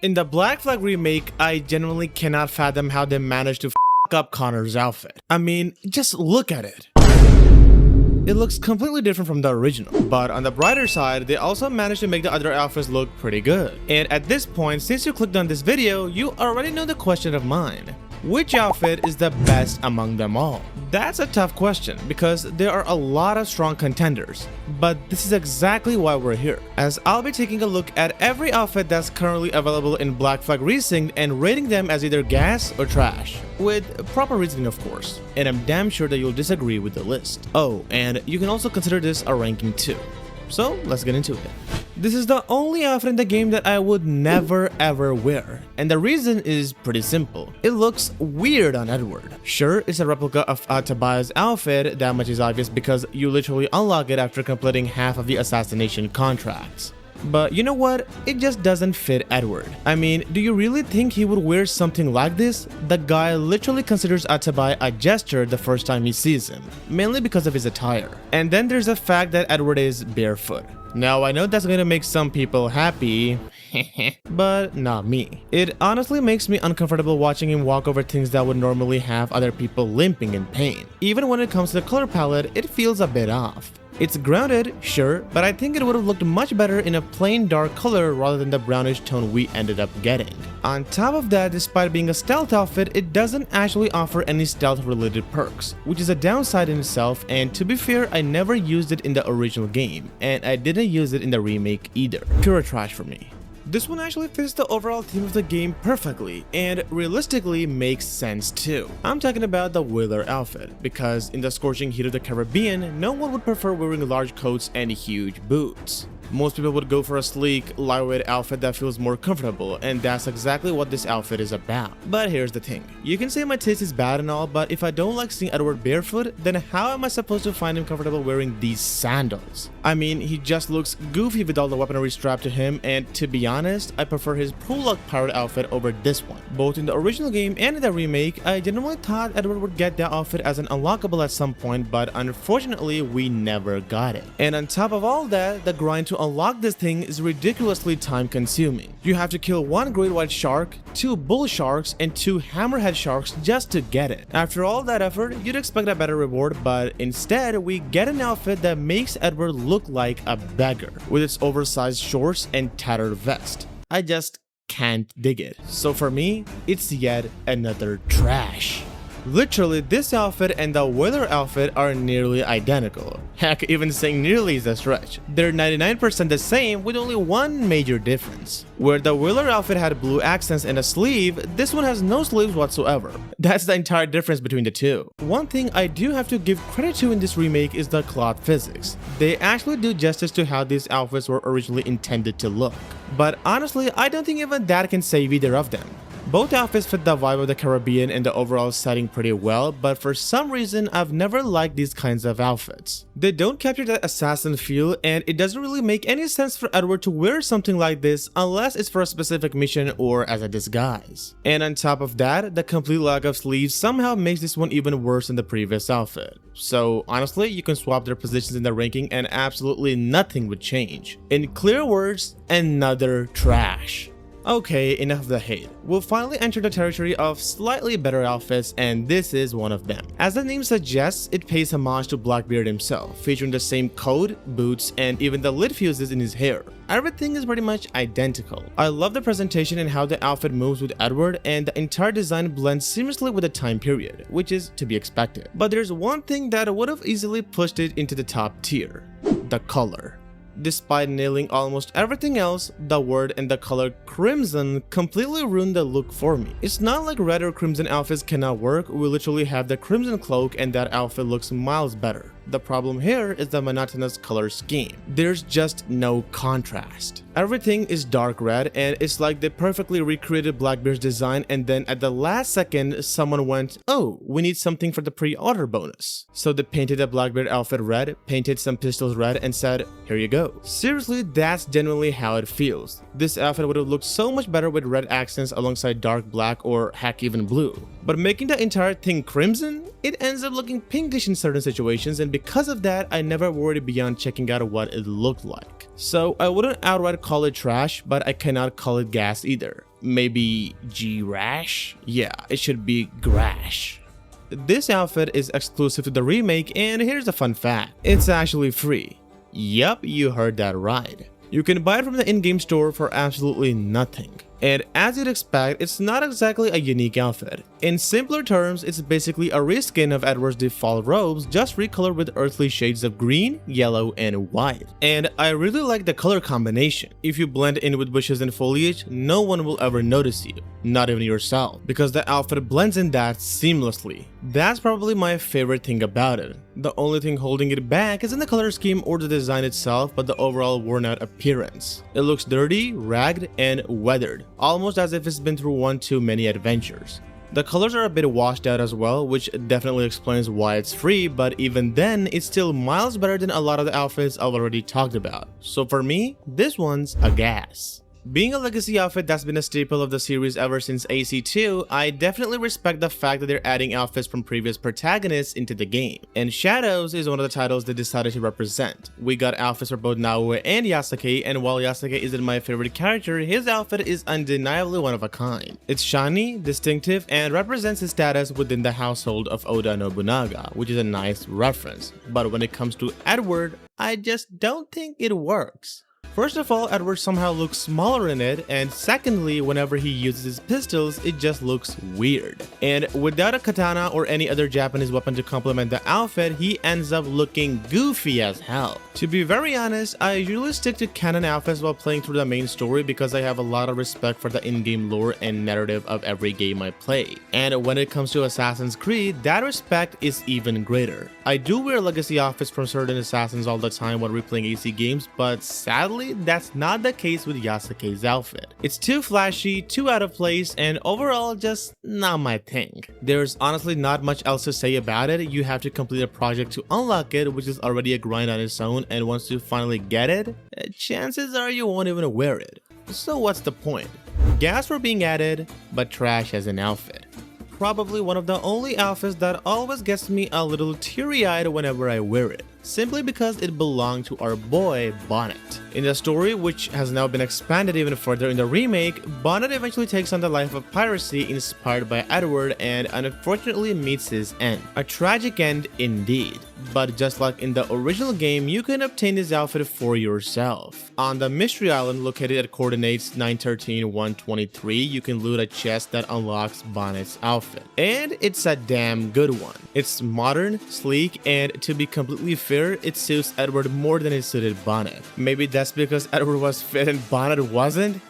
In the Black Flag remake, I genuinely cannot fathom how they managed to f up Connor's outfit. I mean, just look at it. It looks completely different from the original, but on the brighter side, they also managed to make the other outfits look pretty good. And at this point, since you clicked on this video, you already know the question of mine. Which outfit is the best among them all? That's a tough question because there are a lot of strong contenders, but this is exactly why we're here, as I'll be taking a look at every outfit that's currently available in Black Flag Resynced and rating them as either gas or trash, with proper reasoning of course, and I'm damn sure that you'll disagree with the list. Oh, and you can also consider this a ranking too. So let's get into it. This is the only outfit in the game that I would never ever wear, and the reason is pretty simple. It looks weird on Edward. Sure, it's a replica of Tobias' outfit, that much is obvious because you literally unlock it after completing half of the assassination contracts. But you know what? It just doesn't fit Edward. I mean, do you really think he would wear something like this? The guy literally considers Tobias a jester the first time he sees him, mainly because of his attire. And then there's the fact that Edward is barefoot. Now, I know that's gonna make some people happy, but not me. It honestly makes me uncomfortable watching him walk over things that would normally have other people limping in pain. Even when it comes to the color palette, it feels a bit off. It's grounded, sure, but I think it would have looked much better in a plain dark color rather than the brownish tone we ended up getting. On top of that, despite being a stealth outfit, it doesn't actually offer any stealth related perks, which is a downside in itself, and to be fair, I never used it in the original game, and I didn't use it in the remake either. Pure trash for me. This one actually fits the overall theme of the game perfectly, and realistically makes sense too. I'm talking about the Whaler outfit, because in the scorching heat of the Caribbean, no one would prefer wearing large coats and huge boots. Most people would go for a sleek, lightweight outfit that feels more comfortable, and that's exactly what this outfit is about. But here's the thing, you can say my taste is bad and all, but if I don't like seeing Edward barefoot, then how am I supposed to find him comfortable wearing these sandals? I mean, he just looks goofy with all the weaponry strapped to him, and to be honest, I prefer his prologue pirate outfit over this one. Both in the original game and in the remake, I genuinely thought Edward would get that outfit as an unlockable at some point, but unfortunately, we never got it. And on top of all that, the grind to unlock this thing is ridiculously time consuming. You have to kill 1 great white shark, 2 bull sharks, and 2 hammerhead sharks just to get it. After all that effort, you'd expect a better reward, but instead we get an outfit that makes Edward look like a beggar, with its oversized shorts and tattered vest. I just can't dig it. So for me, it's yet another trash. Literally, this outfit and the Whaler outfit are nearly identical. Heck, even saying nearly is a stretch. They're 99% the same with only one major difference. Where the Whaler outfit had blue accents and a sleeve, this one has no sleeves whatsoever. That's the entire difference between the two. One thing I do have to give credit to in this remake is the cloth physics. They actually do justice to how these outfits were originally intended to look. But honestly, I don't think even that can save either of them. Both outfits fit the vibe of the Caribbean and the overall setting pretty well, but for some reason I've never liked these kinds of outfits. They don't capture that assassin feel, and it doesn't really make any sense for Edward to wear something like this unless it's for a specific mission or as a disguise. And on top of that, the complete lack of sleeves somehow makes this one even worse than the previous outfit. So honestly, you can swap their positions in the ranking and absolutely nothing would change. In clear words, another trash. Okay, enough of the hate. We'll finally enter the territory of slightly better outfits, and this is one of them. As the name suggests, it pays homage to Blackbeard himself, featuring the same coat, boots, and even the lid fuses in his hair. Everything is pretty much identical. I love the presentation and how the outfit moves with Edward, and the entire design blends seamlessly with the time period, which is to be expected. But there's one thing that would have easily pushed it into the top tier: the color. Despite nailing almost everything else, the word and the color crimson completely ruined the look for me. It's not like red or crimson outfits cannot work, we literally have the crimson cloak and that outfit looks miles better. The problem here is the monotonous color scheme. There's just no contrast. Everything is dark red, and it's like they perfectly recreated Blackbeard's design, and then at the last second someone went, oh, we need something for the pre-order bonus. So they painted the Blackbeard outfit red, painted some pistols red, and said, here you go. Seriously, that's genuinely how it feels. This outfit would have looked so much better with red accents alongside dark black or heck even blue. But making the entire thing crimson, it ends up looking pinkish in certain situations, and because of that, I never worried beyond checking out what it looked like. So I wouldn't outright call it trash, but I cannot call it gas either. maybe G-Rash? Yeah, it should be Grash. This outfit is exclusive to the remake, and here's a fun fact. It's actually free. Yup, you heard that right. You can buy it from the in-game store for absolutely nothing. And as you'd expect, it's not exactly a unique outfit. In simpler terms, it's basically a reskin of Edward's default robes, just recolored with earthly shades of green, yellow, and white. And I really like the color combination. If you blend in with bushes and foliage, no one will ever notice you, not even yourself, because the outfit blends in that seamlessly. That's probably my favorite thing about it. The only thing holding it back isn't the color scheme or the design itself, but the overall worn out appearance. It looks dirty, ragged, and weathered, almost as if it's been through one too many adventures. The colors are a bit washed out as well, which definitely explains why it's free, but even then, it's still miles better than a lot of the outfits I've already talked about. So for me, this one's a gas. Being a legacy outfit that's been a staple of the series ever since AC2, I definitely respect the fact that they're adding outfits from previous protagonists into the game. And Shadows is one of the titles they decided to represent. We got outfits for both Naoe and Yasuke, and while Yasuke isn't my favorite character, his outfit is undeniably one of a kind. It's shiny, distinctive, and represents his status within the household of Oda Nobunaga, which is a nice reference. But when it comes to Edward, I just don't think it works. First of all, Edward somehow looks smaller in it, and secondly, whenever he uses his pistols, it just looks weird. And without a katana or any other Japanese weapon to complement the outfit, he ends up looking goofy as hell. To be very honest, I usually stick to canon outfits while playing through the main story because I have a lot of respect for the in-game lore and narrative of every game I play. And when it comes to Assassin's Creed, that respect is even greater. I do wear legacy outfits from certain assassins all the time when replaying AC games, but sadly, that's not the case with Yasuke's outfit. It's too flashy, too out of place, and overall just not my thing. There's honestly not much else to say about it. You have to complete a project to unlock it, which is already a grind on its own, and once you finally get it, chances are you won't even wear it. So what's the point? Gas for being added, but trash as an outfit. Probably one of the only outfits that always gets me a little teary-eyed whenever I wear it, simply because it belonged to our boy Bonnet. In the story, which has now been expanded even further in the remake, Bonnet eventually takes on the life of piracy inspired by Edward and unfortunately meets his end. A tragic end indeed. But just like in the original game, you can obtain this outfit for yourself. On the Mystery Island located at coordinates 913-123, you can loot a chest that unlocks Bonnet's outfit. And it's a damn good one. It's modern, sleek, and to be completely fair, it suits Edward more than it suited Bonnet. Maybe that's because Edward was fit and Bonnet wasn't?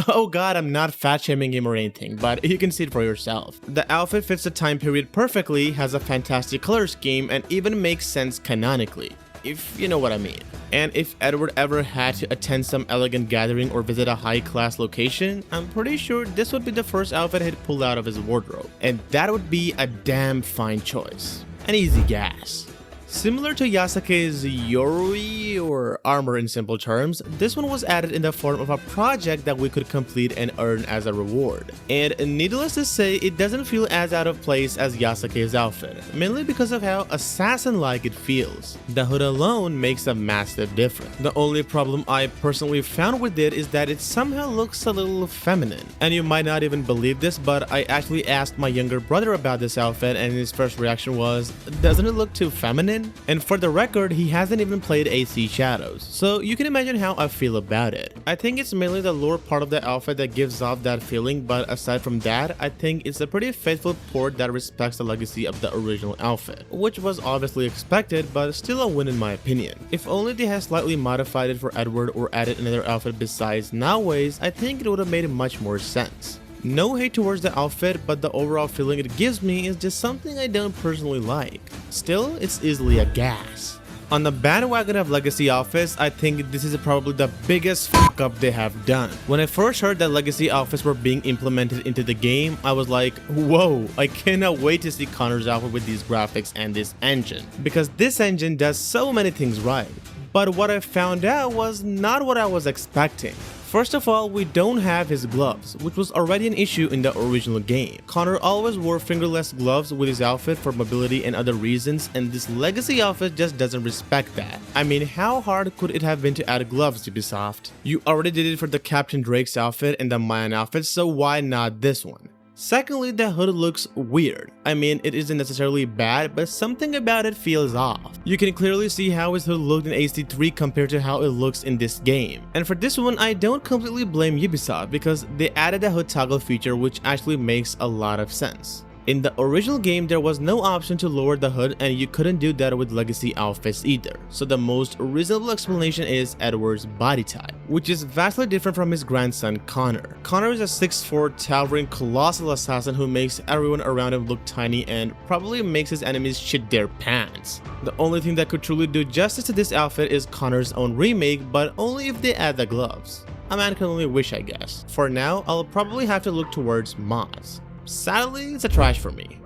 Oh god, I'm not fat shaming him or anything, but you can see it for yourself. The outfit fits the time period perfectly, has a fantastic color scheme, and even makes sense canonically, if you know what I mean. And if Edward ever had to attend some elegant gathering or visit a high-class location, I'm pretty sure this would be the first outfit he'd pull out of his wardrobe. And that would be a damn fine choice. An easy gas. Similar to Yasuke's Yoroi, or armor in simple terms, this one was added in the form of a project that we could complete and earn as a reward. And needless to say, it doesn't feel as out of place as Yasuke's outfit, mainly because of how assassin-like it feels. The hood alone makes a massive difference. The only problem I personally found with it is that it somehow looks a little feminine. And you might not even believe this, but I actually asked my younger brother about this outfit and his first reaction was, doesn't it look too feminine? And for the record, he hasn't even played AC Shadows, so you can imagine how I feel about it. I think it's mainly the lore part of the outfit that gives off that feeling, but aside from that, I think it's a pretty faithful port that respects the legacy of the original outfit, which was obviously expected, but still a win in my opinion. If only they had slightly modified it for Edward or added another outfit besides Naoe's, I think it would have made much more sense. No hate towards the outfit, but the overall feeling it gives me is just something I don't personally like. Still, it's easily a gas. On the bandwagon of legacy outfits, I think this is probably the biggest fuck up they have done. When I first heard that legacy outfits were being implemented into the game, I was like, whoa, I cannot wait to see Connor's outfit with these graphics and this engine. Because this engine does so many things right. But what I found out was not what I was expecting. First of all, we don't have his gloves, which was already an issue in the original game. Connor always wore fingerless gloves with his outfit for mobility and other reasons, and this legacy outfit just doesn't respect that. I mean, how hard could it have been to add gloves, Ubisoft? You already did it for the Captain Drake's outfit and the Mayan outfit, so why not this one? Secondly, the hood looks weird. I mean, it isn't necessarily bad, but something about it feels off. You can clearly see how his hood looked in HD3 compared to how it looks in this game. And for this one, I don't completely blame Ubisoft because they added a hood toggle feature which actually makes a lot of sense. In the original game, there was no option to lower the hood and you couldn't do that with legacy outfits either. So the most reasonable explanation is Edward's body type, which is vastly different from his grandson Connor. Connor is a 6'4" towering colossal assassin who makes everyone around him look tiny and probably makes his enemies shit their pants. The only thing that could truly do justice to this outfit is Connor's own remake, but only if they add the gloves. A man can only wish, I guess. For now, I'll probably have to look towards mods. Sadly, it's a trash for me.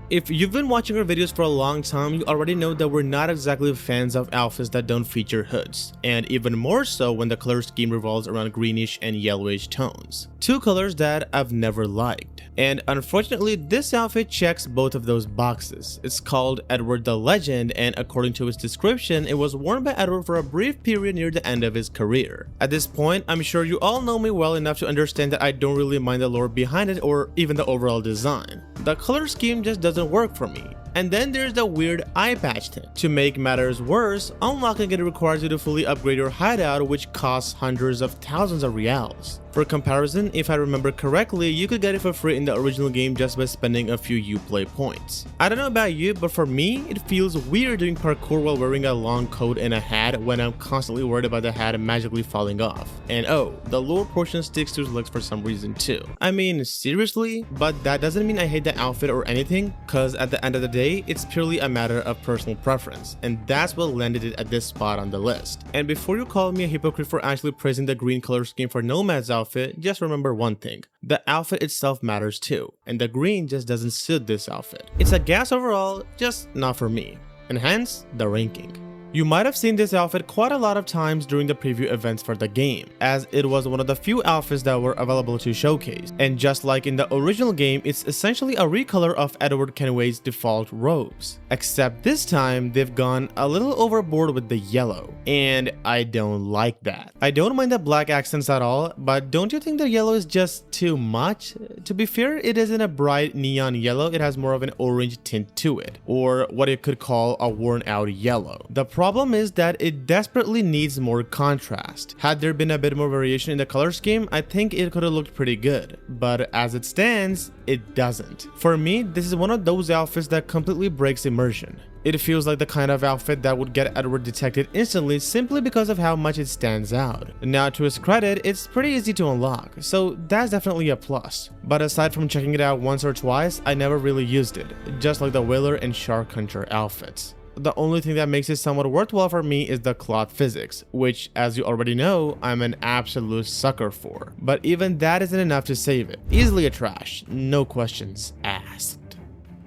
If you've been watching our videos for a long time, you already know that we're not exactly fans of outfits that don't feature hoods, and even more so when the color scheme revolves around greenish and yellowish tones. Two colors that I've never liked. And unfortunately, this outfit checks both of those boxes. It's called Edward the Legend, and according to its description, it was worn by Edward for a brief period near the end of his career. At this point, I'm sure you all know me well enough to understand that I don't really mind the lore behind it or even the overall design. The color scheme just doesn't work for me. And then there's the weird eye patch thing. To make matters worse, unlocking it requires you to fully upgrade your hideout, which costs hundreds of thousands of reals. For comparison, if I remember correctly, you could get it for free in the original game just by spending a few Uplay points. I don't know about you, but for me, it feels weird doing parkour while wearing a long coat and a hat when I'm constantly worried about the hat magically falling off. And oh, the lower portion sticks to his legs for some reason too. I mean, seriously? But that doesn't mean I hate the outfit or anything, cause at the end of the day, it's purely a matter of personal preference, and that's what landed it at this spot on the list. And before you call me a hypocrite for actually praising the green color scheme for Nomad's outfit, just remember one thing. The outfit itself matters too, and the green just doesn't suit this outfit. It's a gas overall, just not for me, and hence the ranking. You might have seen this outfit quite a lot of times during the preview events for the game, as it was one of the few outfits that were available to showcase. And just like in the original game, it's essentially a recolor of Edward Kenway's default robes. Except this time, they've gone a little overboard with the yellow, and I don't like that. I don't mind the black accents at all, but don't you think the yellow is just too much? To be fair, it isn't a bright neon yellow, it has more of an orange tint to it, or what you could call a worn out yellow. The problem is that it desperately needs more contrast. Had there been a bit more variation in the color scheme, I think it could have looked pretty good, but as it stands, it doesn't. For me, this is one of those outfits that completely breaks immersion. It feels like the kind of outfit that would get Edward detected instantly simply because of how much it stands out. Now, to his credit, it's pretty easy to unlock, so that's definitely a plus. But aside from checking it out once or twice, I never really used it, just like the Whaler and Shark Hunter outfits. The only thing that makes it somewhat worthwhile for me is the cloth physics, which, as you already know, I'm an absolute sucker for. But even that isn't enough to save it. Easily a trash, no questions asked.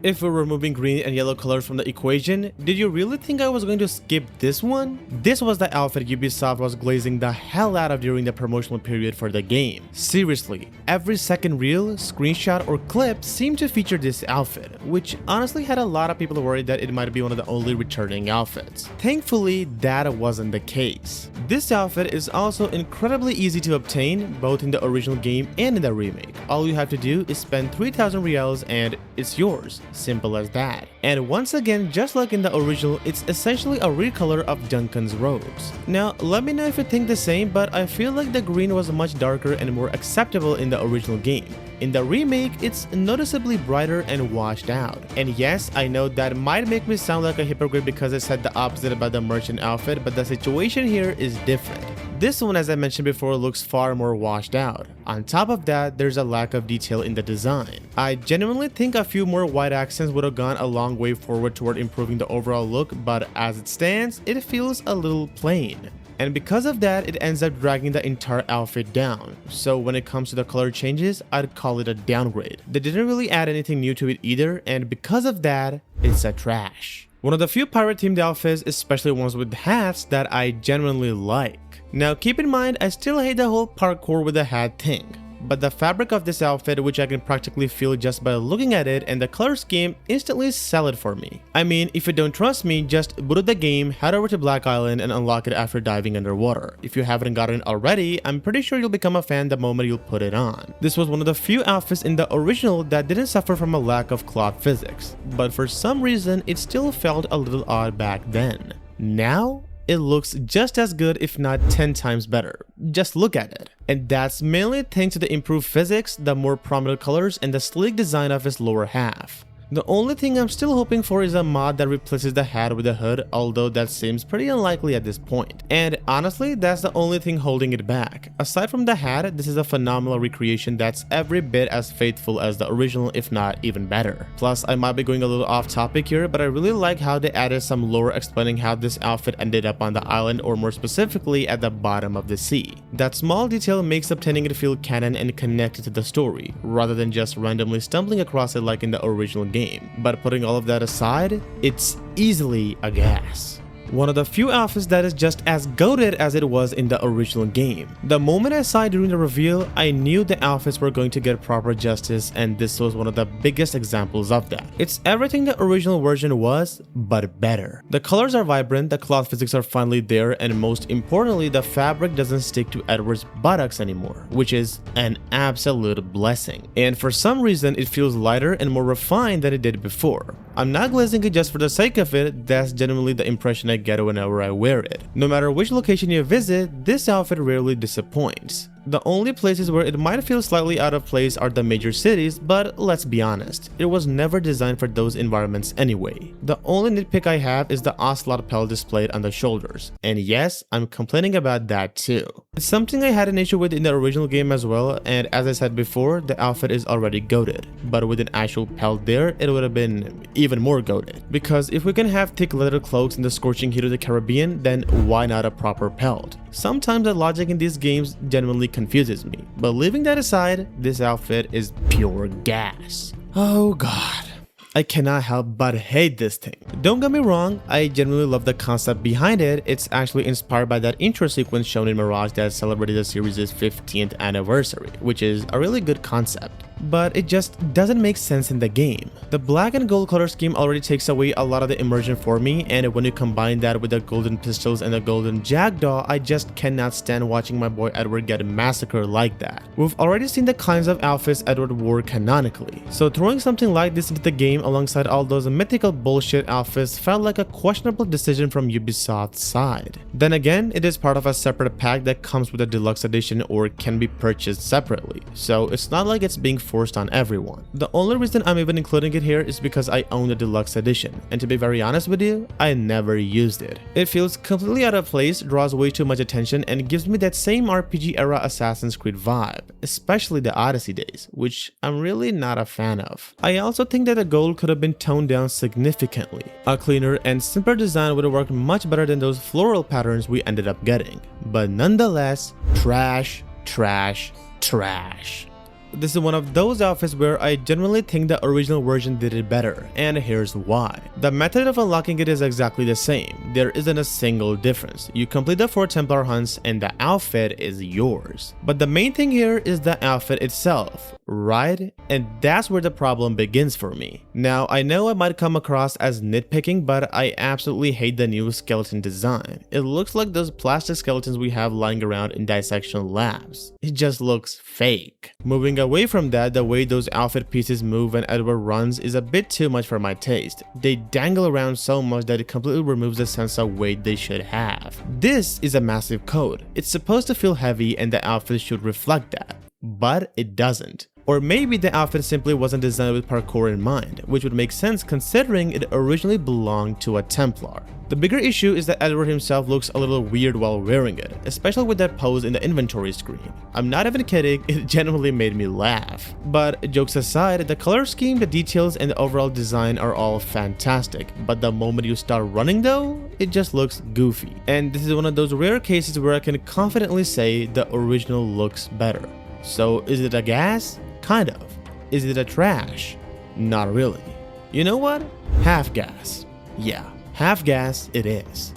If we're removing green and yellow colors from the equation, did you really think I was going to skip this one? This was the outfit Ubisoft was glazing the hell out of during the promotional period for the game. Seriously, every second reel, screenshot, or clip seemed to feature this outfit, which honestly had a lot of people worried that it might be one of the only returning outfits. Thankfully, that wasn't the case. This outfit is also incredibly easy to obtain, both in the original game and in the remake. All you have to do is spend 3,000 reals and it's yours. Simple as that. And once again, just like in the original, it's essentially a recolor of Duncan's robes. Now, let me know if you think the same, but I feel like the green was much darker and more acceptable in the original game. In the remake, it's noticeably brighter and washed out. And yes, I know that might make me sound like a hypocrite because I said the opposite about the merchant outfit, but the situation here is different. This one, as I mentioned before, looks far more washed out. On top of that, there's a lack of detail in the design. I genuinely think a few more white accents would have gone a long way forward toward improving the overall look, but as it stands, it feels a little plain. And because of that, it ends up dragging the entire outfit down. So when it comes to the color changes, I'd call it a downgrade. They didn't really add anything new to it either, and because of that, it's a trash. One of the few pirate themed outfits, especially ones with hats, that I genuinely like. Now keep in mind, I still hate the whole parkour with the hat thing. But the fabric of this outfit, which I can practically feel just by looking at it, and the color scheme instantly sell it for me. I mean, if you don't trust me, just boot up the game, head over to Black Island and unlock it after diving underwater. If you haven't gotten it already, I'm pretty sure you'll become a fan the moment you'll put it on. This was one of the few outfits in the original that didn't suffer from a lack of cloth physics, but for some reason it still felt a little odd back then. Now, it looks just as good, if not 10 times better. Just look at it. And that's mainly thanks to the improved physics, the more prominent colors, and the sleek design of its lower half. The only thing I'm still hoping for is a mod that replaces the hat with a hood, although that seems pretty unlikely at this point. And honestly, that's the only thing holding it back. Aside from the hat, this is a phenomenal recreation that's every bit as faithful as the original, if not even better. Plus, I might be going a little off topic here, but I really like how they added some lore explaining how this outfit ended up on the island, or more specifically at the bottom of the sea. That small detail makes obtaining it feel canon and connected to the story, rather than just randomly stumbling across it like in the original game. But putting all of that aside, it's easily a gas. One of the few outfits that is just as goated as it was in the original game. The moment I saw it during the reveal, I knew the outfits were going to get proper justice, and this was one of the biggest examples of that. It's everything the original version was, but better. The colors are vibrant, the cloth physics are finally there, and most importantly, the fabric doesn't stick to Edward's buttocks anymore, which is an absolute blessing. And for some reason, it feels lighter and more refined than it did before. I'm not glazing it just for the sake of it, that's genuinely the impression I get whenever I wear it. No matter which location you visit, this outfit rarely disappoints. The only places where it might feel slightly out of place are the major cities, but let's be honest, it was never designed for those environments anyway. The only nitpick I have is the ocelot pelt displayed on the shoulders, and yes, I'm complaining about that too. It's something I had an issue with in the original game as well, and as I said before, the outfit is already goated, but with an actual pelt there, it would have been even more goated. Because if we can have thick leather cloaks in the scorching heat of the Caribbean, then why not a proper pelt? Sometimes the logic in these games genuinely confuses me, but leaving that aside, this outfit is pure gas. Oh god. I cannot help but hate this thing. Don't get me wrong, I genuinely love the concept behind it. It's actually inspired by that intro sequence shown in Mirage that celebrated the series' 15th anniversary, which is a really good concept. But it just doesn't make sense in the game. The black and gold color scheme already takes away a lot of the immersion for me, and when you combine that with the golden pistols and the golden jackdaw, I just cannot stand watching my boy Edward get massacred like that. We've already seen the kinds of outfits Edward wore canonically, so throwing something like this into the game alongside all those mythical bullshit outfits felt like a questionable decision from Ubisoft's side. Then again, it is part of a separate pack that comes with a deluxe edition or can be purchased separately, so it's not like it's being forced on everyone. The only reason I'm even including it here is because I own the deluxe edition, and to be very honest with you, I never used it. It feels completely out of place, draws way too much attention, and gives me that same RPG era Assassin's Creed vibe, especially the Odyssey days, which I'm really not a fan of. I also think that the gold could have been toned down significantly. A cleaner and simpler design would have worked much better than those floral patterns we ended up getting. But nonetheless, trash, trash, trash. This is one of those outfits where I genuinely think the original version did it better, and here's why. The method of unlocking it is exactly the same. There isn't a single difference. You complete the 4 Templar hunts and the outfit is yours. But the main thing here is the outfit itself, right? And that's where the problem begins for me. Now, I know I might come across as nitpicking, but I absolutely hate the new skeleton design. It looks like those plastic skeletons we have lying around in dissection labs. It just looks fake. Moving away from that, the way those outfit pieces move when Edward runs is a bit too much for my taste. They dangle around so much that it completely removes the sense of weight they should have. This is a massive code. It's supposed to feel heavy and the outfit should reflect that, but it doesn't. Or maybe the outfit simply wasn't designed with parkour in mind, which would make sense considering it originally belonged to a Templar. The bigger issue is that Edward himself looks a little weird while wearing it, especially with that pose in the inventory screen. I'm not even kidding, it genuinely made me laugh. But jokes aside, the color scheme, the details, and the overall design are all fantastic, but the moment you start running though, it just looks goofy. And this is one of those rare cases where I can confidently say the original looks better. So is it a gas? Kind of. Is it a trash? Not really. You know what? Half gas. Yeah, half gas it is.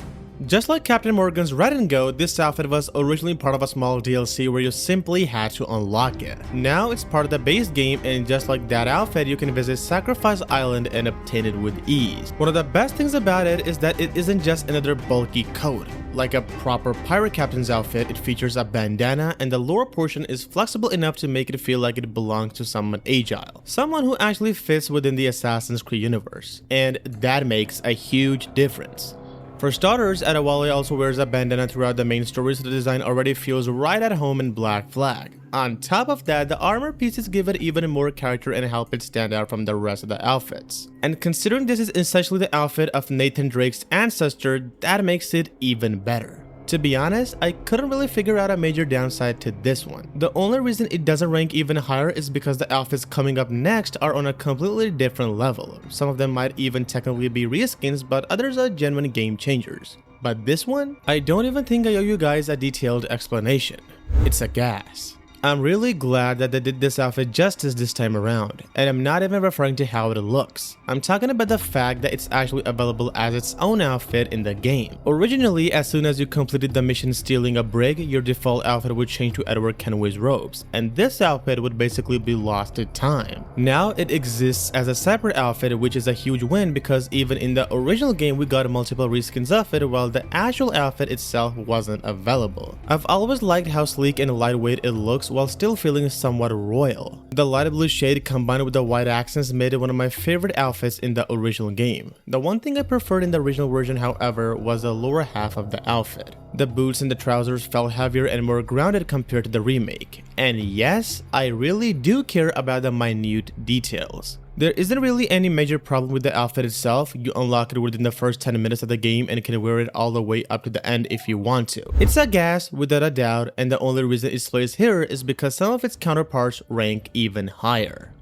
Just like Captain Morgan's Red and Go, this outfit was originally part of a small DLC where you simply had to unlock it. Now it's part of the base game, and just like that outfit, you can visit Sacrifice Island and obtain it with ease. One of the best things about it is that it isn't just another bulky coat. Like a proper pirate captain's outfit, it features a bandana, and the lower portion is flexible enough to make it feel like it belongs to someone agile. Someone who actually fits within the Assassin's Creed universe. And that makes a huge difference. For starters, Adewale also wears a bandana throughout the main story, so the design already feels right at home in Black Flag. On top of that, the armor pieces give it even more character and help it stand out from the rest of the outfits. And considering this is essentially the outfit of Nathan Drake's ancestor, that makes it even better. To be honest, I couldn't really figure out a major downside to this one. The only reason it doesn't rank even higher is because the outfits coming up next are on a completely different level. Some of them might even technically be reskins, but others are genuine game changers. But this one, I don't even think I owe you guys a detailed explanation. It's a gas. I'm really glad that they did this outfit justice this time around, and I'm not even referring to how it looks. I'm talking about the fact that it's actually available as its own outfit in the game. Originally, as soon as you completed the mission stealing a brig, your default outfit would change to Edward Kenway's robes, and this outfit would basically be lost to time. Now it exists as a separate outfit, which is a huge win because even in the original game we got multiple reskins of it while the actual outfit itself wasn't available. I've always liked how sleek and lightweight it looks while still feeling somewhat royal. The light blue shade combined with the white accents made it one of my favorite outfits in the original game. The one thing I preferred in the original version, however, was the lower half of the outfit. The boots and the trousers felt heavier and more grounded compared to the remake. And yes, I really do care about the minute details. There isn't really any major problem with the outfit itself. You unlock it within the first 10 minutes of the game and can wear it all the way up to the end if you want to. It's a gas without a doubt, and the only reason it's placed here is because some of its counterparts rank even higher.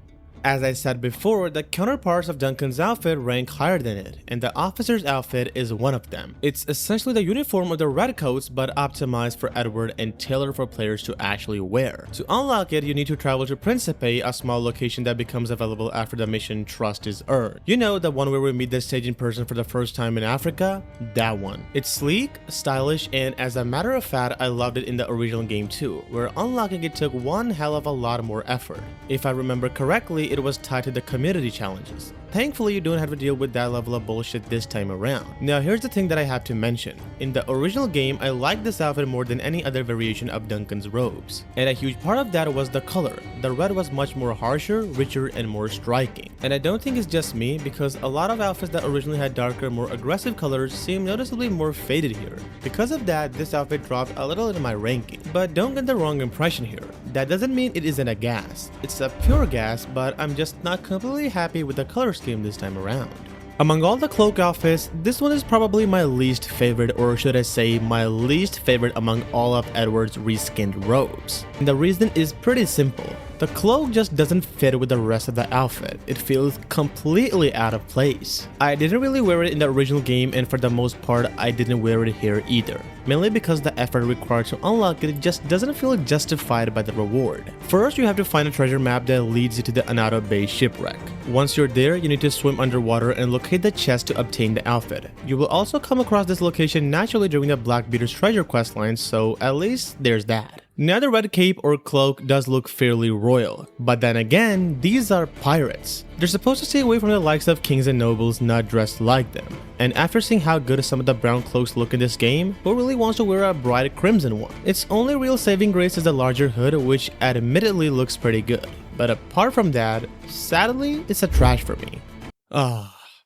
As I said before, the counterparts of Duncan's outfit rank higher than it, and the officer's outfit is one of them. It's essentially the uniform of the redcoats, but optimized for Edward and tailored for players to actually wear. To unlock it, you need to travel to Principe, a small location that becomes available after the mission Trust is earned. You know, the one where we meet the staging person for the first time in Africa? That one. It's sleek, stylish, and as a matter of fact, I loved it in the original game too, where unlocking it took one hell of a lot more effort. If I remember correctly, it was tied to the community challenges. Thankfully, you don't have to deal with that level of bullshit this time around. Now here's the thing that I have to mention. In the original game, I liked this outfit more than any other variation of Duncan's robes. And a huge part of that was the color. The red was much more harsher, richer, and more striking. And I don't think it's just me, because a lot of outfits that originally had darker, more aggressive colors seem noticeably more faded here. Because of that, this outfit dropped a little in my ranking. But don't get the wrong impression here. That doesn't mean it isn't a gas. It's a pure gas, but I'm just not completely happy with the color scheme this time around. Among all the cloak outfits, this one is probably my least favorite, or should I say my least favorite among all of Edward's reskinned robes. And the reason is pretty simple. The cloak just doesn't fit with the rest of the outfit. It feels completely out of place. I didn't really wear it in the original game, and for the most part, I didn't wear it here either. Mainly because the effort required to unlock it just doesn't feel justified by the reward. First, you have to find a treasure map that leads you to the Anato Bay shipwreck. Once you're there, you need to swim underwater and locate the chest to obtain the outfit. You will also come across this location naturally during the Blackbeard's treasure questline, so at least there's that. Now the red cape or cloak does look fairly royal, but then again, these are pirates. They're supposed to stay away from the likes of kings and nobles not dressed like them. And after seeing how good some of the brown cloaks look in this game, who really wants to wear a bright crimson one? Its only real saving grace is the larger hood, which admittedly looks pretty good. But apart from that, sadly, it's a trash for me.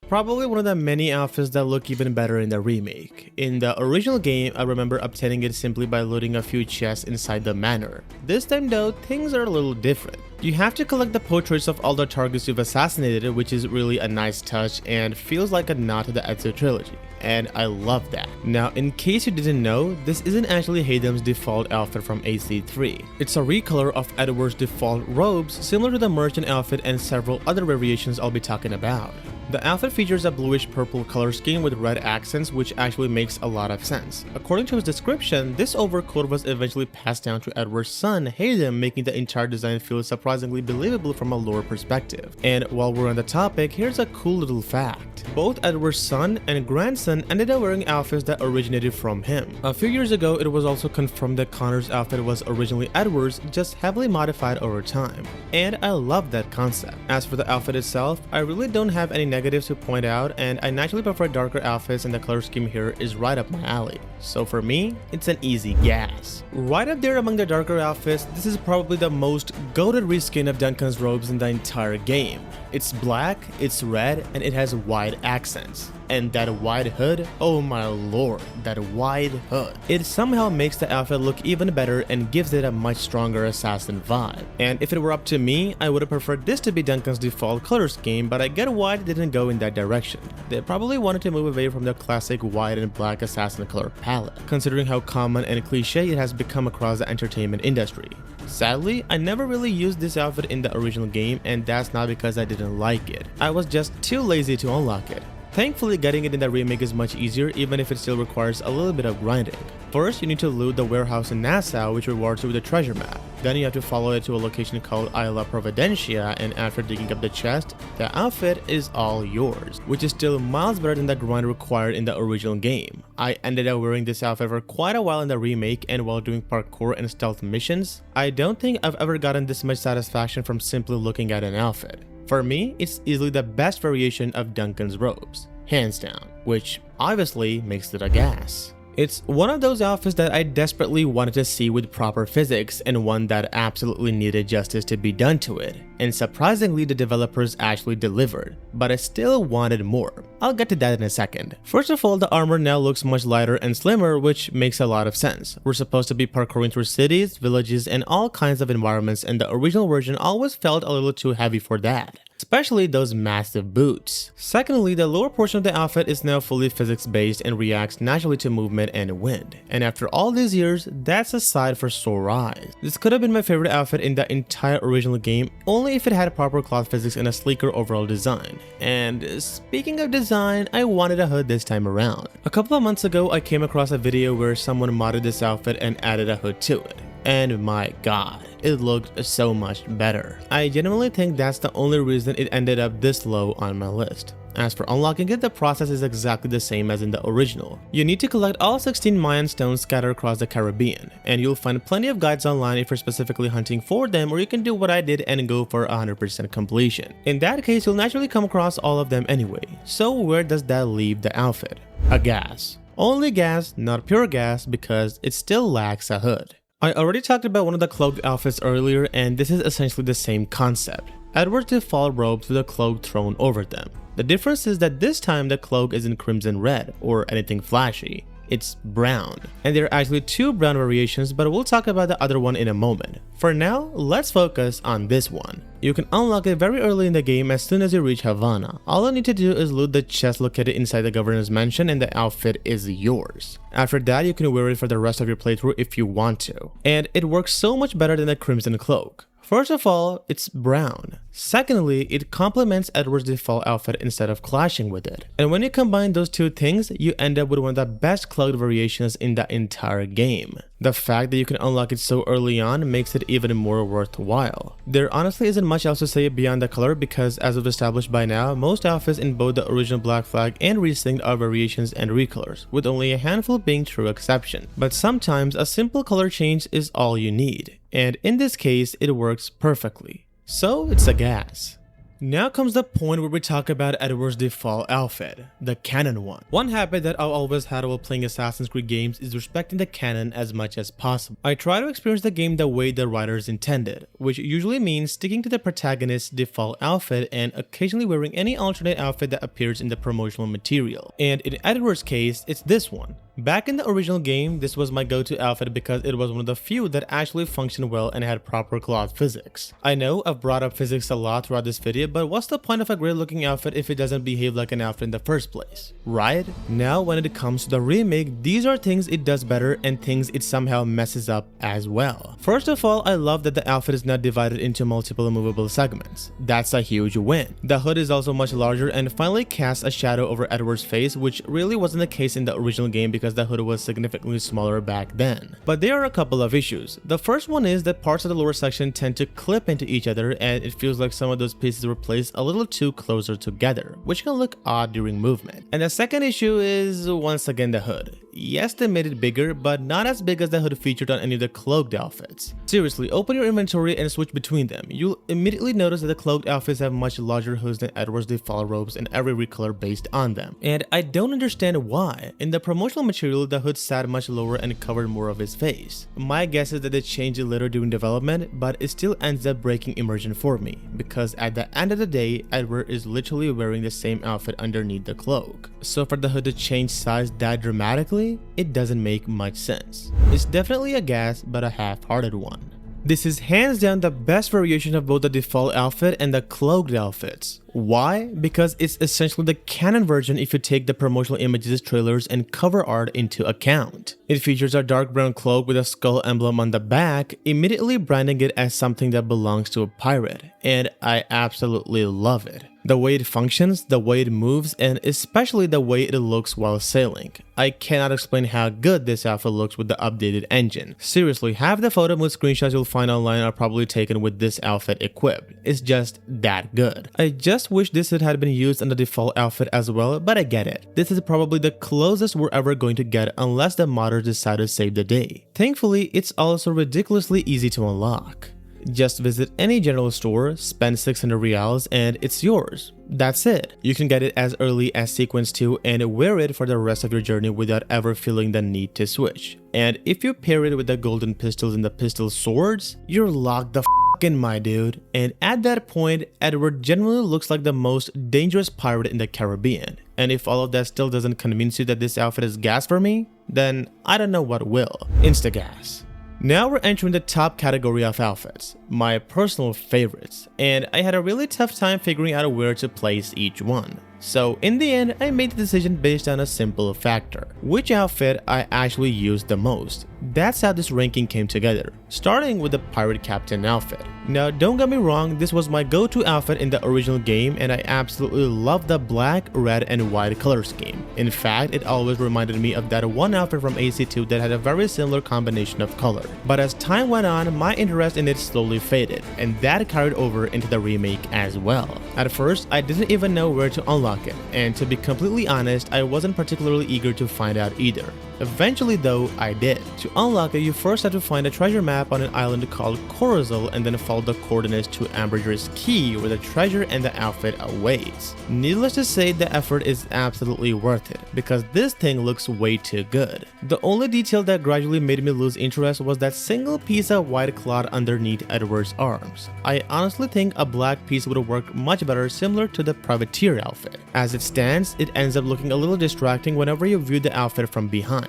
Probably one of the many outfits that look even better in the remake. In the original game, I remember obtaining it simply by loading a few chests inside the manor. This time though, things are a little different. You have to collect the portraits of all the targets you've assassinated, which is really a nice touch and feels like a nod to the Ezio trilogy. And I love that. Now, in case you didn't know, this isn't actually Hayden's default outfit from AC3. It's a recolor of Edward's default robes, similar to the merchant outfit and several other variations I'll be talking about. The outfit features a bluish-purple color scheme with red accents, which actually makes a lot of sense. According to his description, this overcoat was eventually passed down to Edward's son, Hayden, making the entire design feel surprisingly believable from a lore perspective. And while we're on the topic, here's a cool little fact. Both Edward's son and grandson ended up wearing outfits that originated from him. A few years ago, it was also confirmed that Connor's outfit was originally Edward's, just heavily modified over time. And I love that concept. As for the outfit itself, I really don't have any negatives to point out, and I naturally prefer darker outfits, and the color scheme here is right up my alley. So for me, it's an easy gas. Right up there among the darker outfits, this is probably the most goated reskin of Duncan's robes in the entire game. It's black, it's red, and it has wide accents. And that wide hood, oh my lord, that wide hood. It somehow makes the outfit look even better and gives it a much stronger assassin vibe. And if it were up to me, I would have preferred this to be Duncan's default color scheme, but I get why they didn't go in that direction. They probably wanted to move away from the classic white and black assassin color palette, considering how common and cliche it has become across the entertainment industry. Sadly, I never really used this outfit in the original game, and that's not because I didn't like it. I was just too lazy to unlock it. Thankfully, getting it in the remake is much easier, even if it still requires a little bit of grinding. First, you need to loot the warehouse in Nassau, which rewards you with a treasure map. Then you have to follow it to a location called Isla Providencia, and after digging up the chest, the outfit is all yours, which is still miles better than the grind required in the original game. I ended up wearing this outfit for quite a while in the remake, and while doing parkour and stealth missions, I don't think I've ever gotten this much satisfaction from simply looking at an outfit. For me, it's easily the best variation of Duncan's robes, hands down, which obviously makes it a gas. It's one of those outfits that I desperately wanted to see with proper physics, and one that absolutely needed justice to be done to it. And surprisingly, the developers actually delivered, but I still wanted more. I'll get to that in a second. First of all, the armor now looks much lighter and slimmer, which makes a lot of sense. We're supposed to be parkouring through cities, villages, and all kinds of environments, and the original version always felt a little too heavy for that, especially those massive boots. Secondly, the lower portion of the outfit is now fully physics-based and reacts naturally to movement and wind. And after all these years, that's a sight for sore eyes. This could have been my favorite outfit in the entire original game, only if it had proper cloth physics and a sleeker overall design. And speaking of design, I wanted a hood this time around. A couple of months ago, I came across a video where someone modded this outfit and added a hood to it. And my god, it looked so much better. I genuinely think that's the only reason it ended up this low on my list. As for unlocking it, the process is exactly the same as in the original. You need to collect all 16 Mayan stones scattered across the Caribbean, and you'll find plenty of guides online if you're specifically hunting for them, or you can do what I did and go for 100% completion. In that case, you'll naturally come across all of them anyway. So where does that leave the outfit? A gas. Only gas, not pure gas, because it still lacks a hood. I already talked about one of the cloaked outfits earlier, and this is essentially the same concept. Edward's default robes with a cloak thrown over them. The difference is that this time the cloak isn't crimson red or anything flashy. It's brown. And there are actually two brown variations, but we'll talk about the other one in a moment. For now, let's focus on this one. You can unlock it very early in the game as soon as you reach Havana. All you need to do is loot the chest located inside the governor's mansion and the outfit is yours. After that, you can wear it for the rest of your playthrough if you want to. And it works so much better than the crimson cloak. First of all, it's brown. Secondly, it complements Edward's default outfit instead of clashing with it. And when you combine those two things, you end up with one of the best cloaked variations in the entire game. The fact that you can unlock it so early on makes it even more worthwhile. There honestly isn't much else to say beyond the color because, as we've established by now, most outfits in both the original Black Flag and Resynced are variations and recolors, with only a handful being true exceptions. But sometimes a simple color change is all you need, and in this case it works perfectly. So it's a gas. Now comes the point where we talk about Edward's default outfit, the canon one. One habit that I've always had while playing Assassin's Creed games is respecting the canon as much as possible. I try to experience the game the way the writers intended, which usually means sticking to the protagonist's default outfit and occasionally wearing any alternate outfit that appears in the promotional material. And in Edward's case, it's this one. Back in the original game, this was my go-to outfit because it was one of the few that actually functioned well and had proper cloth physics. I know I've brought up physics a lot throughout this video, but what's the point of a great looking outfit if it doesn't behave like an outfit in the first place, right? Now when it comes to the remake, these are things it does better and things it somehow messes up as well. First of all, I love that the outfit is now divided into multiple movable segments. That's a huge win. The hood is also much larger and finally casts a shadow over Edward's face, which really wasn't the case in the original game because the hood was significantly smaller back then. But there are a couple of issues. The first one is that parts of the lower section tend to clip into each other and it feels like some of those pieces were placed a little too closer together, which can look odd during movement. And the second issue is once again the hood. Yes, they made it bigger, but not as big as the hood featured on any of the cloaked outfits. Seriously, open your inventory and switch between them. You'll immediately notice that the cloaked outfits have much larger hoods than Edward's default robes and every recolor based on them. And I don't understand why. In the promotional material, the hood sat much lower and covered more of his face. My guess is that they changed it later during development, but it still ends up breaking immersion for me, because at the end of the day, Edward is literally wearing the same outfit underneath the cloak. So for the hood to change size that dramatically, it doesn't make much sense. It's definitely a gas, but a half-hearted one. This is hands down the best variation of both the default outfit and the cloaked outfits. Why? Because it's essentially the canon version if you take the promotional images, trailers, and cover art into account. It features a dark brown cloak with a skull emblem on the back, immediately branding it as something that belongs to a pirate, and I absolutely love it. The way it functions, the way it moves, and especially the way it looks while sailing. I cannot explain how good this outfit looks with the updated engine. Seriously, half the photo mood screenshots you'll find online are probably taken with this outfit equipped. It's just that good. I just wish this had been used on the default outfit as well, but I get it. This is probably the closest we're ever going to get unless the modders decide to save the day. Thankfully, it's also ridiculously easy to unlock. Just visit any general store, spend 600 reals, and it's yours. That's it. You can get it as early as Sequence 2 and wear it for the rest of your journey without ever feeling the need to switch. And if you pair it with the golden pistols and the pistol swords, you're locked the f in, my dude. And at that point, Edward generally looks like the most dangerous pirate in the Caribbean. And if all of that still doesn't convince you that this outfit is gas for me, then I don't know what will. Insta-gas. Now we're entering the top category of outfits, my personal favorites, and I had a really tough time figuring out where to place each one. So in the end, I made the decision based on a simple factor: which outfit I actually used the most. That's how this ranking came together, starting with the pirate captain outfit. Now don't get me wrong, this was my go-to outfit in the original game and I absolutely love the black, red, and white color scheme. In fact, it always reminded me of that one outfit from AC2 that had a very similar combination of color. But as time went on, my interest in it slowly faded, and that carried over into the remake as well. At first, I didn't even know where to unlock it, and to be completely honest, I wasn't particularly eager to find out either. Eventually though, I did. To unlock it, you first have to find a treasure map on an island called Corazel and then follow the coordinates to Ambridger's Key where the treasure and the outfit awaits. Needless to say, the effort is absolutely worth it, because this thing looks way too good. The only detail that gradually made me lose interest was that single piece of white cloth underneath Edward's arms. I honestly think a black piece would have worked much better, similar to the privateer outfit. As it stands, it ends up looking a little distracting whenever you view the outfit from behind.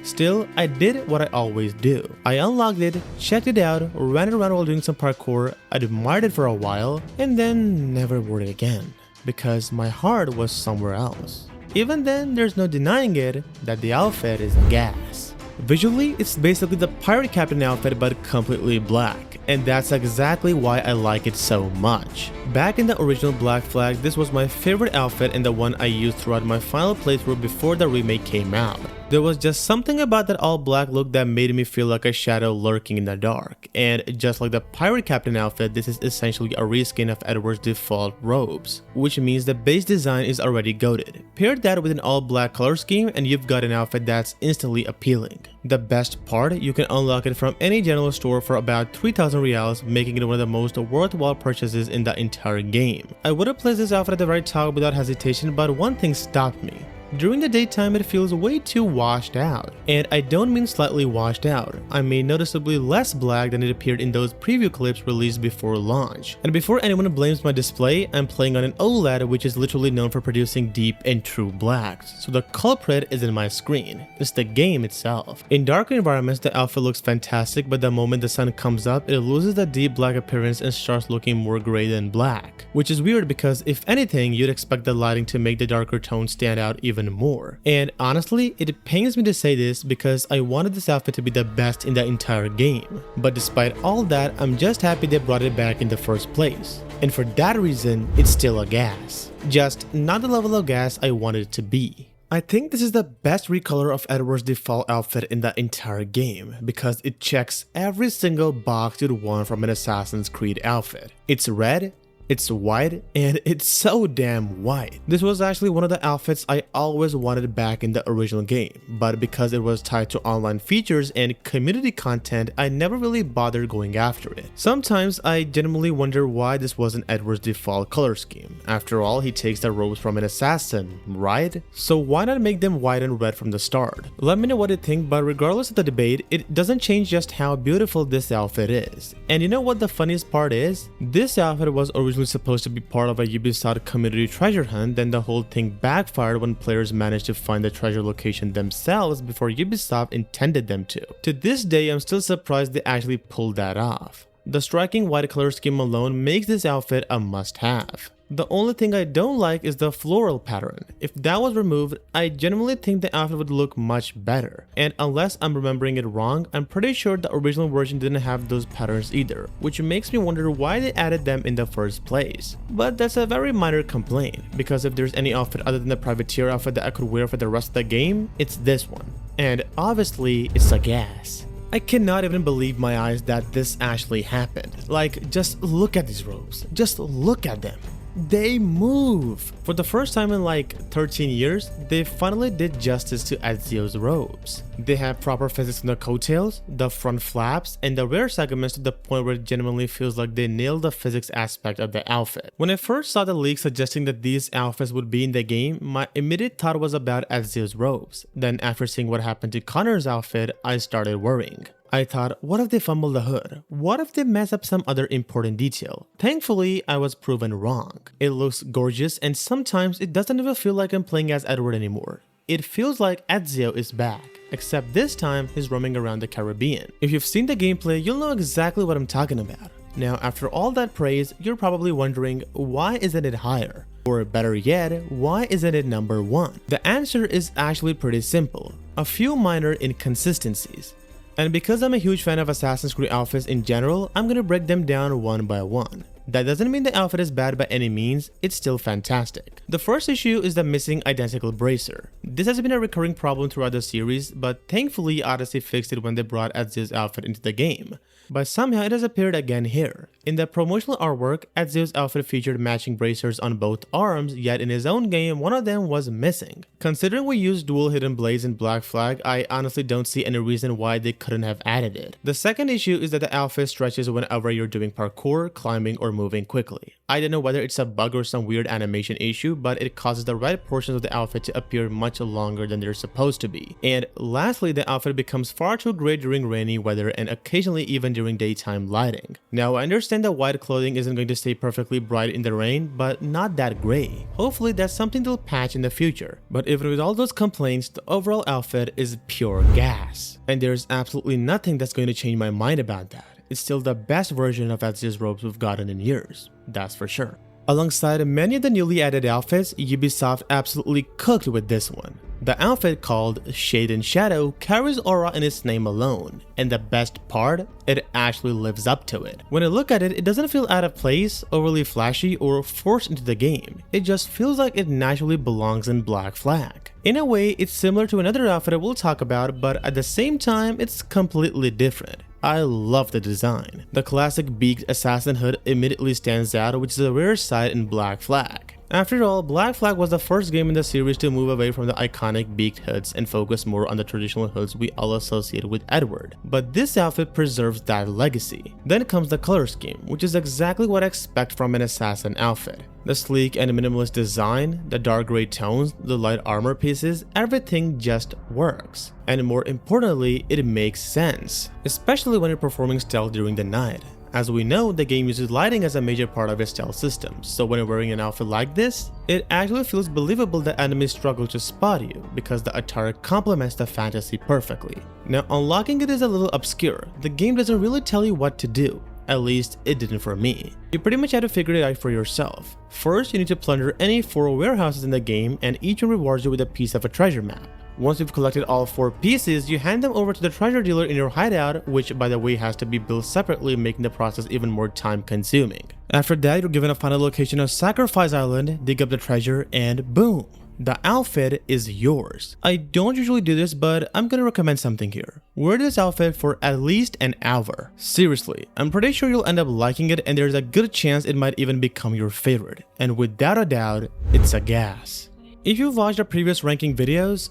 Still, I did what I always do. I unlocked it, checked it out, ran it around while doing some parkour, admired it for a while, and then never wore it again, because my heart was somewhere else. Even then, there's no denying it that the outfit is gas. Visually, it's basically the pirate captain outfit but completely black, and that's exactly why I like it so much. Back in the original Black Flag, this was my favorite outfit and the one I used throughout my final playthrough before the remake came out. There was just something about that all black look that made me feel like a shadow lurking in the dark, and just like the pirate captain outfit, this is essentially a reskin of Edward's default robes, which means the base design is already goated. Pair that with an all black color scheme and you've got an outfit that's instantly appealing. The best part, you can unlock it from any general store for about 3,000 reals, making it one of the most worthwhile purchases in the entire game. I would have placed this outfit at the very top without hesitation, but one thing stopped me. During the daytime, it feels way too washed out. And I don't mean slightly washed out, I mean noticeably less black than it appeared in those preview clips released before launch. And before anyone blames my display, I'm playing on an OLED which is literally known for producing deep and true blacks, so the culprit isn't my screen, it's the game itself. In darker environments, the outfit looks fantastic, but the moment the sun comes up, it loses that deep black appearance and starts looking more gray than black. Which is weird because if anything, you'd expect the lighting to make the darker tones stand out even more. And honestly, it pains me to say this because I wanted this outfit to be the best in the entire game. But despite all that, I'm just happy they brought it back in the first place. And for that reason, it's still a gas. Just not the level of gas I wanted it to be. I think this is the best recolor of Edward's default outfit in the entire game because it checks every single box you'd want from an Assassin's Creed outfit. It's red, it's white, and it's so damn white. This was actually one of the outfits I always wanted back in the original game, but because it was tied to online features and community content, I never really bothered going after it. Sometimes I genuinely wonder why this wasn't Edward's default color scheme. After all, he takes the robes from an assassin, right? So why not make them white and red from the start? Let me know what you think, but regardless of the debate, it doesn't change just how beautiful this outfit is. And you know what the funniest part is? This outfit was originally supposed to be part of a Ubisoft community treasure hunt, then the whole thing backfired when players managed to find the treasure location themselves before Ubisoft intended them to. To this day, I'm still surprised they actually pulled that off. The striking white color scheme alone makes this outfit a must-have. The only thing I don't like is the floral pattern. If that was removed, I genuinely think the outfit would look much better. And unless I'm remembering it wrong, I'm pretty sure the original version didn't have those patterns either, which makes me wonder why they added them in the first place. But that's a very minor complaint, because if there's any outfit other than the privateer outfit that I could wear for the rest of the game, it's this one. And obviously, it's a gas. I cannot even believe my eyes that this actually happened. Like, just look at these robes. Just look at them. They move! For the first time in like 13 years, they finally did justice to Ezio's robes. They have proper physics in the coattails, the front flaps, and the rear segments to the point where it genuinely feels like they nailed the physics aspect of the outfit. When I first saw the leak suggesting that these outfits would be in the game, my immediate thought was about Ezio's robes. Then after seeing what happened to Connor's outfit, I started worrying. I thought, what if they fumble the hood? What if they mess up some other important detail? Thankfully, I was proven wrong. It looks gorgeous, and sometimes it doesn't even feel like I'm playing as Edward anymore. It feels like Ezio is back, except this time he's roaming around the Caribbean. If you've seen the gameplay, you'll know exactly what I'm talking about. Now, after all that praise, you're probably wondering, why isn't it higher? Or better yet, why isn't it number 1? The answer is actually pretty simple. A few minor inconsistencies. And because I'm a huge fan of Assassin's Creed outfits in general, I'm gonna break them down one by one. That doesn't mean the outfit is bad by any means, it's still fantastic. The first issue is the missing identical bracer. This has been a recurring problem throughout the series, but thankfully Odyssey fixed it when they brought Ezio's outfit into the game. But somehow it has appeared again here. In the promotional artwork, Ezio's outfit featured matching bracers on both arms, yet in his own game, one of them was missing. Considering we used dual hidden blades in Black Flag, I honestly don't see any reason why they couldn't have added it. The second issue is that the outfit stretches whenever you're doing parkour, climbing, or moving quickly. I don't know whether it's a bug or some weird animation issue, but it causes the right portions of the outfit to appear much longer than they're supposed to be. And lastly, the outfit becomes far too gray during rainy weather and occasionally even during daytime lighting. Now, I understand that white clothing isn't going to stay perfectly bright in the rain, but not that gray. Hopefully that's something they'll patch in the future. But even with all those complaints, the overall outfit is pure gas. And there's absolutely nothing that's going to change my mind about that. It's still the best version of Ezio's robes we've gotten in years, that's for sure. Alongside many of the newly added outfits, Ubisoft absolutely cooked with this one. The outfit called Shade and Shadow carries aura in its name alone, and the best part, it actually lives up to it. When I look at it, it doesn't feel out of place, overly flashy, or forced into the game. It just feels like it naturally belongs in Black Flag. In a way, it's similar to another outfit I will talk about, but at the same time, it's completely different. I love the design. The classic beaked assassin hood immediately stands out, which is a rare sight in Black Flag. After all, Black Flag was the first game in the series to move away from the iconic beaked hoods and focus more on the traditional hoods we all associate with Edward, but this outfit preserves that legacy. Then comes the color scheme, which is exactly what I expect from an assassin outfit. The sleek and minimalist design, the dark gray tones, the light armor pieces, everything just works. And more importantly, it makes sense, especially when you're performing stealth during the night. As we know, the game uses lighting as a major part of its stealth system, so when you're wearing an outfit like this, it actually feels believable that enemies struggle to spot you because the attire complements the fantasy perfectly. Now, unlocking it is a little obscure. The game doesn't really tell you what to do. At least, it didn't for me. You pretty much had to figure it out for yourself. First, you need to plunder any 4 warehouses in the game, and each one rewards you with a piece of a treasure map. Once you've collected all 4 pieces, you hand them over to the treasure dealer in your hideout, which by the way has to be built separately, making the process even more time consuming. After that, you're given a final location of Sacrifice Island, dig up the treasure, and boom! The outfit is yours. I don't usually do this, but I'm gonna recommend something here. Wear this outfit for at least an hour. Seriously, I'm pretty sure you'll end up liking it, and there's a good chance it might even become your favorite. And without a doubt, it's a gas. If you've watched our previous ranking videos,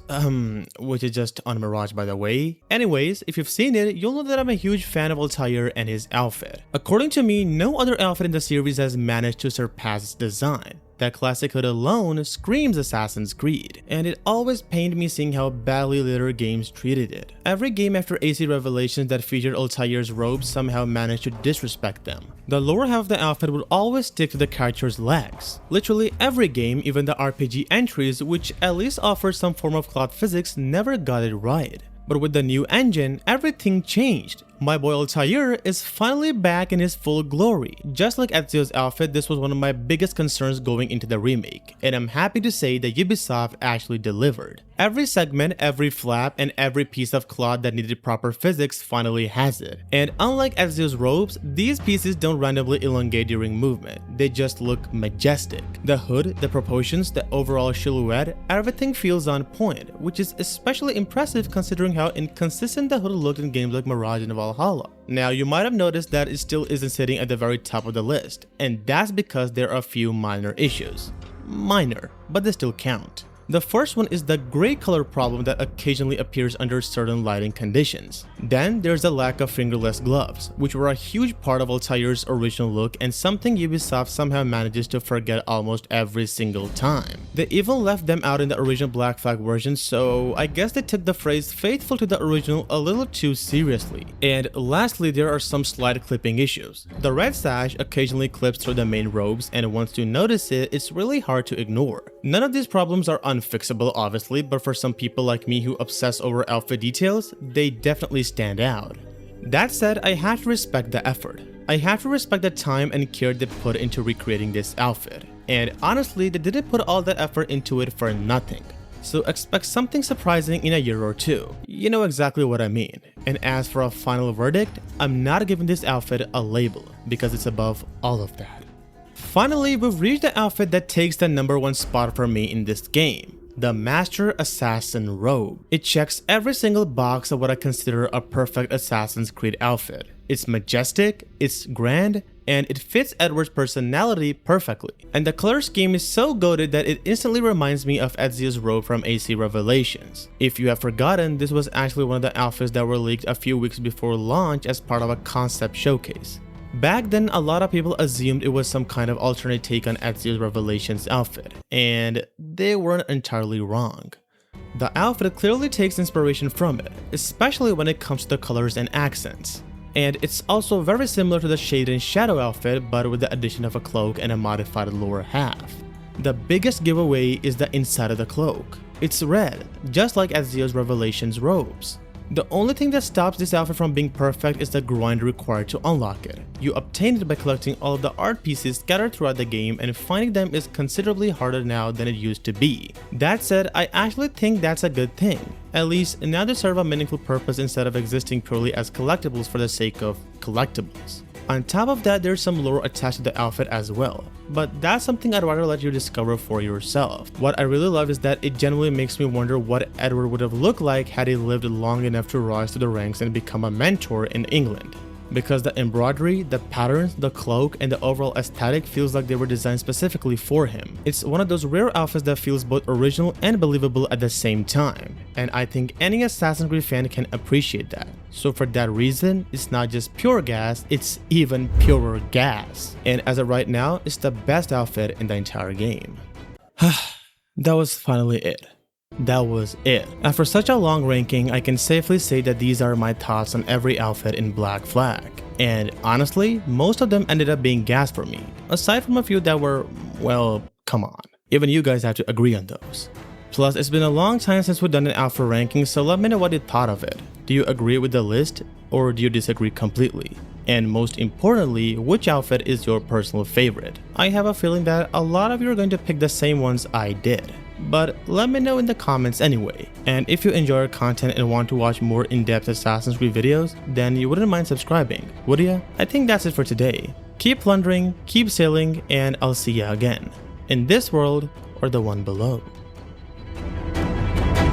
which is just on Mirage by the way. Anyways, if you've seen it, you'll know that I'm a huge fan of Altair and his outfit. According to me, no other outfit in the series has managed to surpass its design. That classic hood alone screams Assassin's Creed, and it always pained me seeing how badly later games treated it. Every game after AC Revelations that featured Altair's robes somehow managed to disrespect them. The lower half of the outfit would always stick to the character's legs. Literally every game, even the RPG entries, which at least offered some form of cloth physics, never got it right. But with the new engine, everything changed. My boy Altair is finally back in his full glory. Just like Ezio's outfit, this was one of my biggest concerns going into the remake, and I'm happy to say that Ubisoft actually delivered. Every segment, every flap, and every piece of cloth that needed proper physics finally has it. And unlike Ezio's robes, these pieces don't randomly elongate during movement, they just look majestic. The hood, the proportions, the overall silhouette, everything feels on point, which is especially impressive considering how inconsistent the hood looked in games like Mirage and Valhalla. Now, you might have noticed that it still isn't sitting at the very top of the list, and that's because there are a few minor issues. Minor, but they still count. The first one is the gray color problem that occasionally appears under certain lighting conditions. Then there's the lack of fingerless gloves, which were a huge part of Altair's original look and something Ubisoft somehow manages to forget almost every single time. They even left them out in the original Black Flag version, so I guess they took the phrase faithful to the original a little too seriously. And lastly, there are some slight clipping issues. The red sash occasionally clips through the main robes, and once you notice it, it's really hard to ignore. None of these problems are unfixable obviously, but for some people like me who obsess over outfit details, they definitely stand out. That said, I have to respect the effort. I have to respect the time and care they put into recreating this outfit. And honestly, they didn't put all that effort into it for nothing. So expect something surprising in a year or two. You know exactly what I mean. And as for a final verdict, I'm not giving this outfit a label because it's above all of that. Finally, we've reached the outfit that takes the #1 spot for me in this game. The Master Assassin robe. It checks every single box of what I consider a perfect Assassin's Creed outfit. It's majestic, it's grand, and it fits Edward's personality perfectly. And the color scheme is so goated that it instantly reminds me of Ezio's robe from AC Revelations. If you have forgotten, this was actually one of the outfits that were leaked a few weeks before launch as part of a concept showcase. Back then, a lot of people assumed it was some kind of alternate take on Ezio's Revelations outfit, and they weren't entirely wrong. The outfit clearly takes inspiration from it, especially when it comes to the colors and accents. And it's also very similar to the Shade and Shadow outfit, but with the addition of a cloak and a modified lower half. The biggest giveaway is the inside of the cloak. It's red, just like Ezio's Revelations robes. The only thing that stops this outfit from being perfect is the grind required to unlock it. You obtain it by collecting all of the art pieces scattered throughout the game, and finding them is considerably harder now than it used to be. That said, I actually think that's a good thing. At least, now they serve a meaningful purpose instead of existing purely as collectibles for the sake of collectibles. On top of that, there's some lore attached to the outfit as well, but that's something I'd rather let you discover for yourself. What I really love is that it genuinely makes me wonder what Edward would have looked like had he lived long enough to rise to the ranks and become a mentor in England. because the embroidery, the patterns, the cloak, and the overall aesthetic feels like they were designed specifically for him. It's one of those rare outfits that feels both original and believable at the same time, and I think any Assassin's Creed fan can appreciate that. So for that reason, it's not just pure gas, it's even purer gas. And as of right now, it's the best outfit in the entire game. That was finally it. That was it. After such a long ranking, I can safely say that these are my thoughts on every outfit in Black Flag. And honestly, most of them ended up being gas for me, aside from a few that were, well, come on. Even you guys have to agree on those. Plus, it's been a long time since we've done an outfit ranking, so let me know what you thought of it. Do you agree with the list, or do you disagree completely? And most importantly, which outfit is your personal favorite? I have a feeling that a lot of you are going to pick the same ones I did. But let me know in the comments anyway. And if you enjoy our content and want to watch more in-depth Assassin's Creed videos, then you wouldn't mind subscribing, would ya? I think that's it for today. Keep plundering, keep sailing, and I'll see ya again. In this world or the one below.